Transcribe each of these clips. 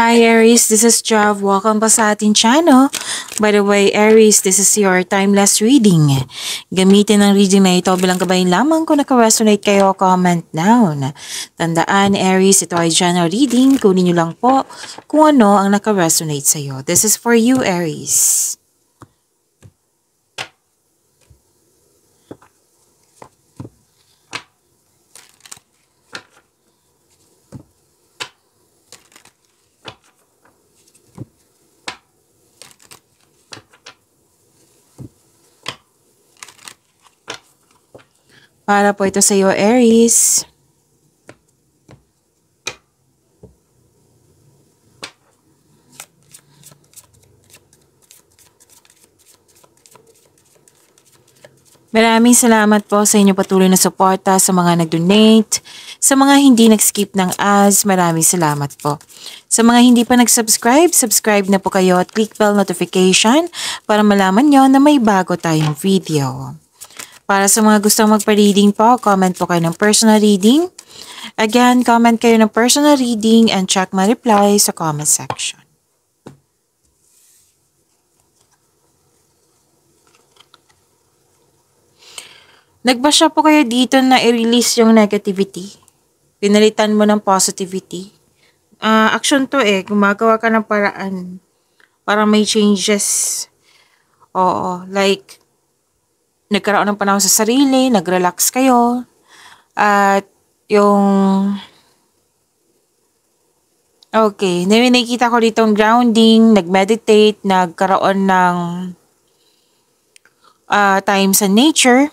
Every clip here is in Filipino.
Hi Aries, this is Jav. Welcome pa sa ating channel. By the way, Aries, this is your timeless reading. Gamitin ang reading na ito bilang gabayan lamang kung naka-resonate kayo, comment down. Tandaan, Aries, ito ay general reading. Kunin nyo lang po kung ano ang naka-resonate sa iyo. This is for you, Aries. Para po ito sa iyo, Aries. Maraming salamat po sa inyong patuloy na suporta sa mga nag-donate. Sa mga hindi nag-skip ng ads, maraming salamat po. Sa mga hindi pa nag-subscribe, subscribe na po kayo at click bell notification para malaman nyo na may bago tayong video. Para sa mga gustong magpa-reading po, comment po kayo ng personal reading. Again, comment kayo ng personal reading and check my reply sa comment section. Nagbasya po kayo dito na i-release yung negativity. Pinalitan mo ng positivity. Action to gumagawa ka ng paraan para may changes. Oo, like, nagkaroon ng panahon sa sarili, nag-relax kayo, at yung, okay, nakikita ko dito yung grounding, nag-meditate, nagkaroon ng time sa nature.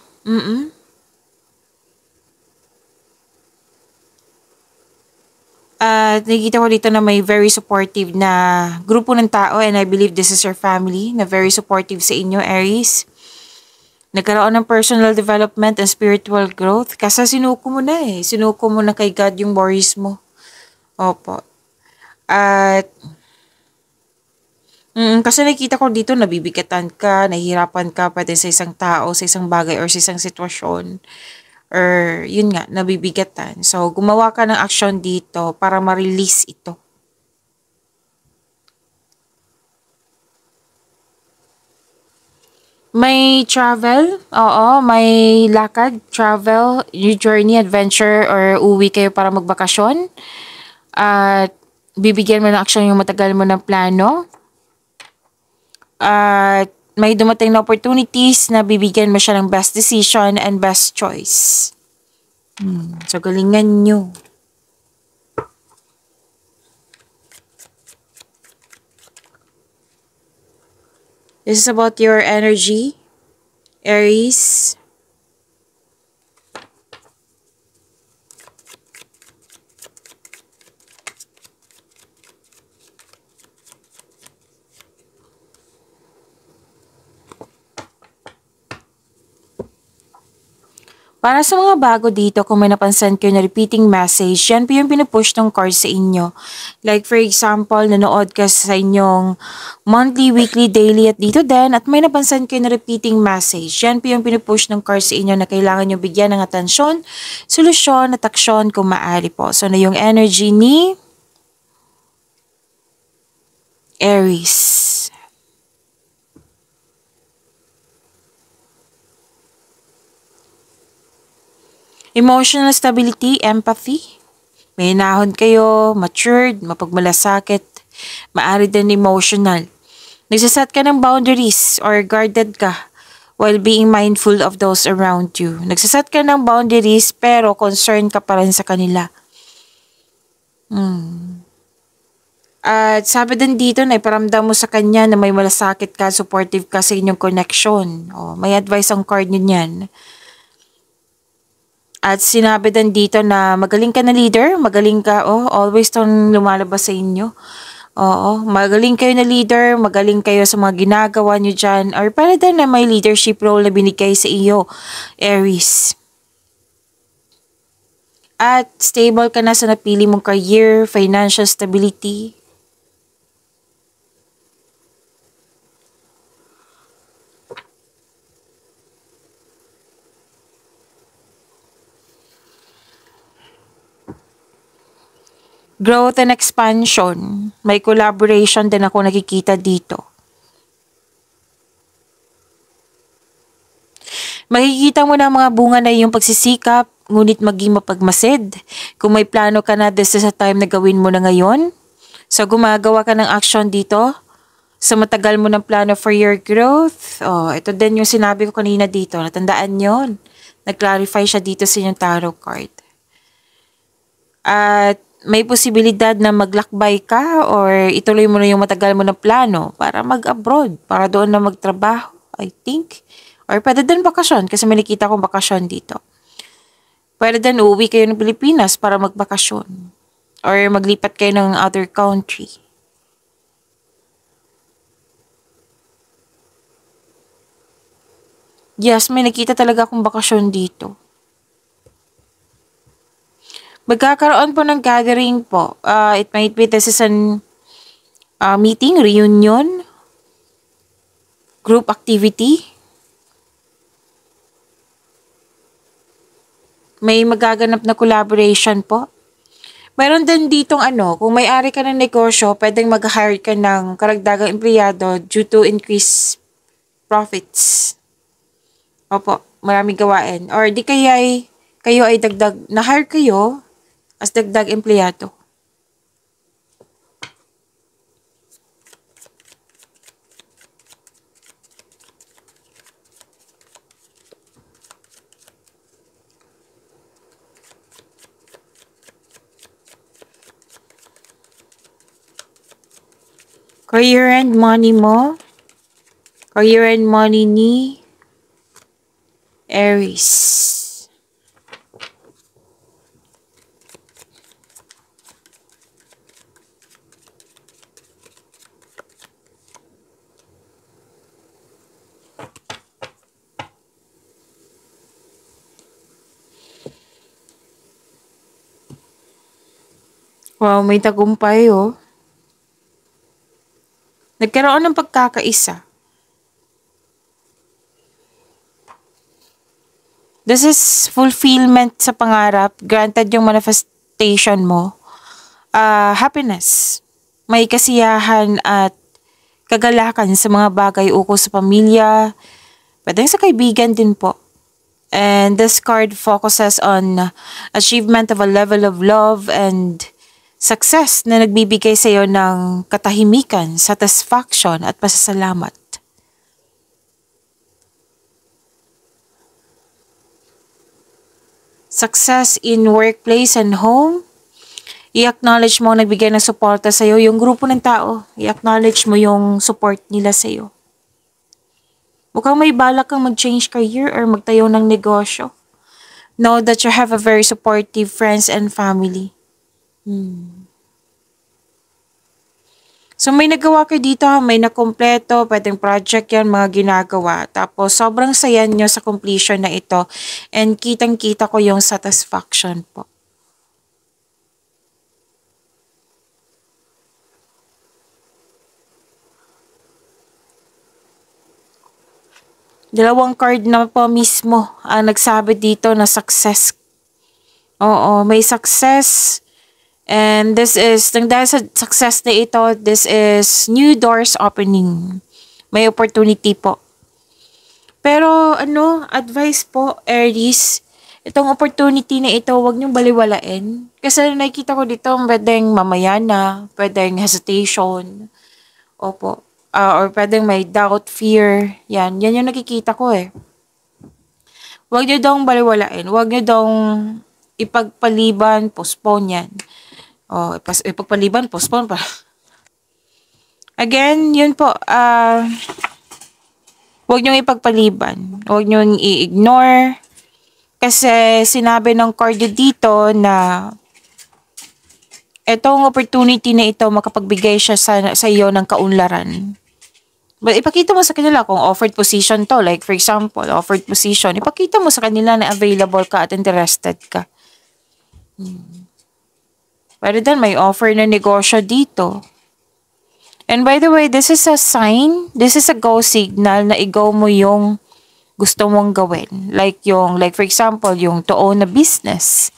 Nakikita ko dito na may very supportive na grupo ng tao, and I believe this is your family na very supportive sa inyo, Aries. Nagkaroon ng personal development and spiritual growth kasi sinuko mo na Sinuko mo na kay God yung worries mo. Opo. At kasi nakikita ko dito nabibigatan ka, nahihirapan ka pwede sa isang tao, sa isang bagay, or sa isang sitwasyon. Or yun nga, nabibigatan. So, gumawa ka ng action dito para ma-release ito. May travel, oo, may lakad, travel, new journey, adventure, or uwi kayo para magbakasyon. At bibigyan mo ng action yung matagal mo ng plano. At may dumating na opportunities na bibigyan mo siya ng best decision and best choice. So, galingan nyo. This is about your energy, Aries. Para sa mga bago dito, kung may napansin kayo na repeating message, yan po yung pinupush ng card sa inyo. Like for example, nanood ka sa inyong monthly, weekly, daily at dito din, at may napansin kayo na repeating message. Yan po yung pinupush ng card sa inyo na kailangan nyo bigyan ng atensyon, solusyon at aksyon kung maaari po. So na yung energy ni Aries. Emotional stability, empathy. May nahon kayo, matured, mapagmalasakit, maaari din emotional. Nagsaset ka ng boundaries or guarded ka while being mindful of those around you. Nagsaset ka ng boundaries pero concerned ka pa rin sa kanila. At sabi din dito na iparamdam mo sa kanya na may malasakit ka, supportive ka sa inyong connection. May advice ang card nyo niyan. At sinabi din dito na magaling ka na leader, magaling ka, always tong lumalabas sa inyo. Magaling kayo na leader, magaling kayo sa mga ginagawa nyo dyan, or para din na may leadership role na binigay sa iyo, Aries. At stable ka na sa napili mong career, financial stability. Growth and expansion. May collaboration din ako nakikita dito. Makikita mo na ang mga bunga na iyong pagsisikap, ngunit maging mapagmasid. Kung may plano ka na, this is a time na gawin mo na ngayon. So gumagawa ka ng action dito. Sa matagal mo ng plano for your growth. Oh, ito din yung sinabi ko kanina dito. Natandaan yon. Nag-clarify siya dito sa inyong tarot card. At may posibilidad na maglakbay ka or ituloy mo na yung matagal mo na plano para mag-abroad, para doon na magtrabaho, I think. Or pwede din bakasyon kasi may nakita kong bakasyon dito. Pwede din uuwi kayo ng Pilipinas para magbakasyon. Or maglipat kayo ng other country. Yes, may nakita talaga akong bakasyon dito. Magkakaroon po ng gathering po. It might be this is an meeting, reunion, group activity. May magaganap na collaboration po. Meron din ditong kung may-ari ka ng negosyo, pwedeng mag-hire ka ng karagdagang empleyado due to increased profits. Opo, maraming gawain. Or di kaya kayo ay dagdag, na-hire kayo as dagdag empleyado. Career and money mo. Career and money ni Aries. Wow, may tagumpay oh. Nagkaroon ng pagkakaisa. This is fulfillment sa pangarap. Granted yung manifestation mo. Happiness. May kasiyahan at kagalakan sa mga bagay ukol sa pamilya. Pwede sa kaibigan din po. And this card focuses on achievement of a level of love and success na nagbibigay sa iyo ng katahimikan, satisfaction at pasasalamat. Success in workplace and home. I-acknowledge mo ang nagbigay ng suporta sa iyo, yung grupo ng tao. I-acknowledge mo yung support nila sa iyo. Mukhang may balak kang mag-change career or magtayo ng negosyo. Know that you have a very supportive friends and family. So may nagawa kayo dito, may nakompleto, pwedeng project yan, mga ginagawa. Tapos sobrang saya nyo sa completion na ito and kitang-kita ko yung satisfaction po. Dalawang card na po mismo ang nagsabi dito na success. Oo, may success. And this is, dahil sa success na ito, this is new doors opening. May opportunity po. Pero advice po, Aries, itong opportunity na ito, huwag niyong baliwalain. Kasi nakikita ko dito, pwedeng mamaya na, pwedeng hesitation. Opo. Or pwedeng may doubt, fear. Yan yung nakikita ko eh. Huwag niyo dong baliwalain. Huwag niyo dong ipagpaliban, postpone yan. Ipagpaliban, postpone pa. Again, yun po. Huwag niyong ipagpaliban. Huwag niyong i-ignore. Kasi sinabi ng card dito na etong opportunity na ito, makapagbigay siya sa iyo ng kaunlaran. But ipakita mo sa kanila kung offered position to. Like for example, offered position. Ipakita mo sa kanila na available ka at interested ka. Pero then may offer na negosyo dito. And by the way, this is a sign, this is a go signal na i-go mo yung gusto mong gawin. Like for example, yung to own a business.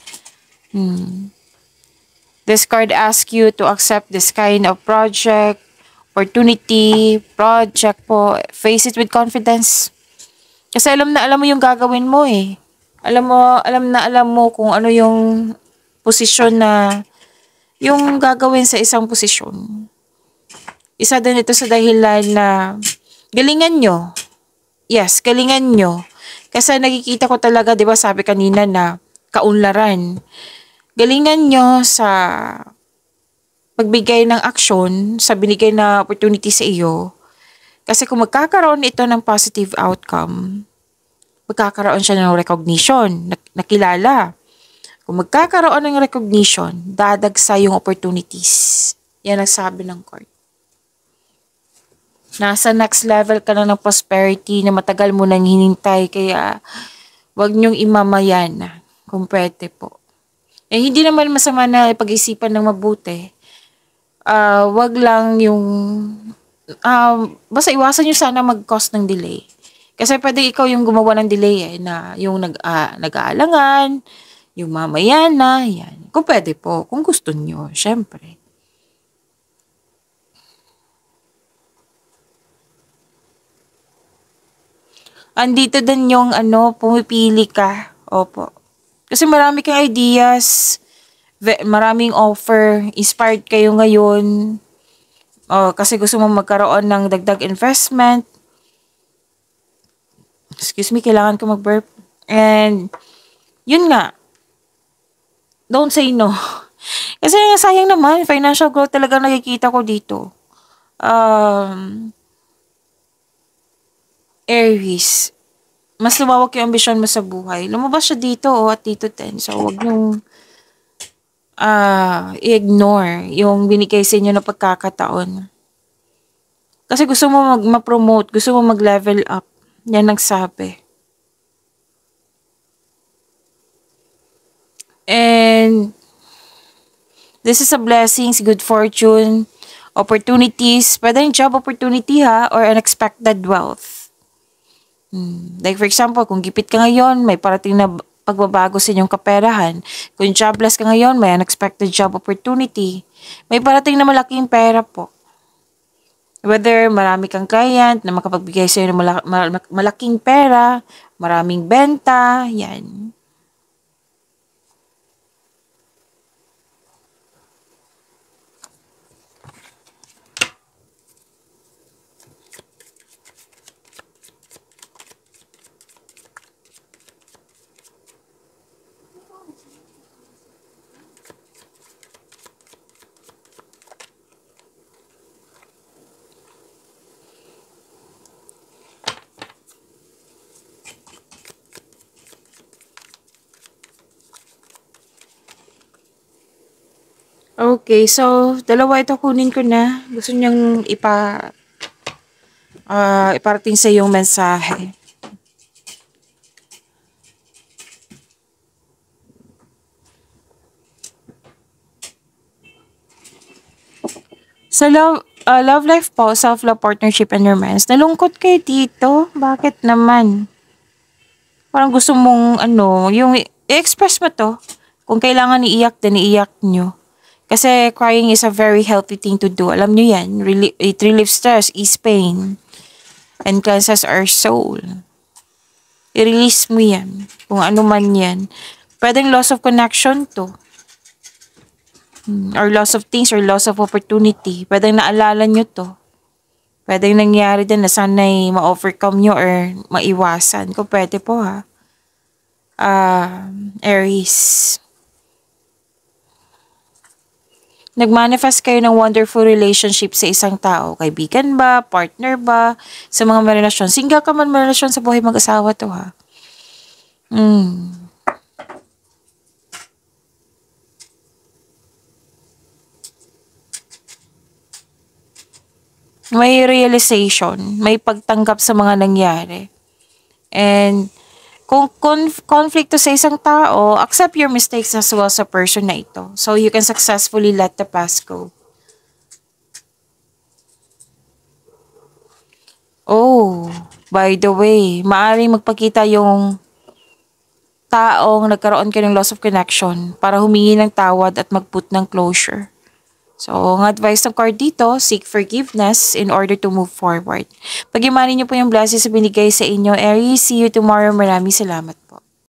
This card asks you to accept this kind of project, opportunity, project po. Face it with confidence. Kasi alam mo yung gagawin mo eh. Alam mo kung ano yung posisyon na yung gagawin sa isang posisyon. Isa din ito sa dahilan na galingan nyo. Yes, galingan nyo. Kasi nakikita ko talaga, di ba sabi kanina na kaunlaran. Galingan nyo sa pagbigay ng aksyon, sa binigay na opportunity sa iyo. Kasi kung magkakaroon ito ng positive outcome, magkakaroon siya ng recognition, nakilala. Kung magkakaroon ng recognition, dadagsa yung opportunities. Yan ang sabi ng card. Nasa next level ka na ng prosperity na matagal mo nang hinintay, kaya wag niyong imamayan kung pwede po. Eh, hindi naman masama na pag-isipan ng mabuti. Wag lang yung, basta iwasan nyo sana mag-cause ng delay. Kasi pwede ikaw yung gumawa ng delay na yung nag-aalangan, yung mamaya na, yan. Kung pwede po, kung gusto nyo, syempre. Andito din yung pumipili ka. Opo. Kasi marami kang ideas, maraming offer, inspired kayo ngayon. Kasi gusto mo magkaroon ng dagdag investment. Excuse me, kailangan ko mag-burp. And, yun nga. Don't say no. Kasi sayang naman, financial growth talaga nakikita ko dito. Aries, mas lumawak yung ambisyon mo sa buhay. Lumabas siya dito at dito din. So, wag nyung i-ignore yung binigay sa inyo na pagkakataon. Kasi gusto mo ma-promote, gusto mo mag-level up. Yan nagsabi. And this is a blessings, good fortune, opportunities, pwedeng job opportunity or unexpected wealth. Like for example, kung gipit ka ngayon, may parating na pagbabago sa inyong kaperahan. Kung jobless ka ngayon, may unexpected job opportunity. May parating na malaking pera po. Whether marami kang client na makapagbigay sa iyo ng malaking pera, maraming benta, yan. Okay, so dalawa ito kunin ko na. Gusto niyang iparating sa iyong mensahe. Sa love life po, self-love, partnership, and romance, nalungkot kayo dito. Bakit naman? Parang gusto mong yung i-express mo to. Kung kailangan iiyak, then iiyak nyo. Kasi crying is a very healthy thing to do. Alam nyo yan. It relieves stress, ease pain, and cleanses our soul. I-release mo yan. Kung ano man yan. Pwedeng loss of connection to. Or loss of things or loss of opportunity. Pwedeng naalala nyo to. Pwedeng nangyari din na sana'y ma-overcome nyo or maiwasan. Kung pwede po Aries. Nagmanifest kayo ng wonderful relationship sa isang tao. Kaibigan ba? Partner ba? Sa mga relasyon. Single ka man relasyon sa buhay mag-asawa to May realization. May pagtanggap sa mga nangyari. And kung conflict to sa isang tao, accept your mistakes as well sa person na ito. So you can successfully let the past go. Oh, by the way, maaaring magpakita yung taong nagkaroon ka ng loss of connection para humingi ng tawad at mag-put ng closure. So, ang advice ng card dito, seek forgiveness in order to move forward. Pag-imanin niyo po yung blessings na binigay sa inyo, Aries. See you tomorrow. Maraming salamat.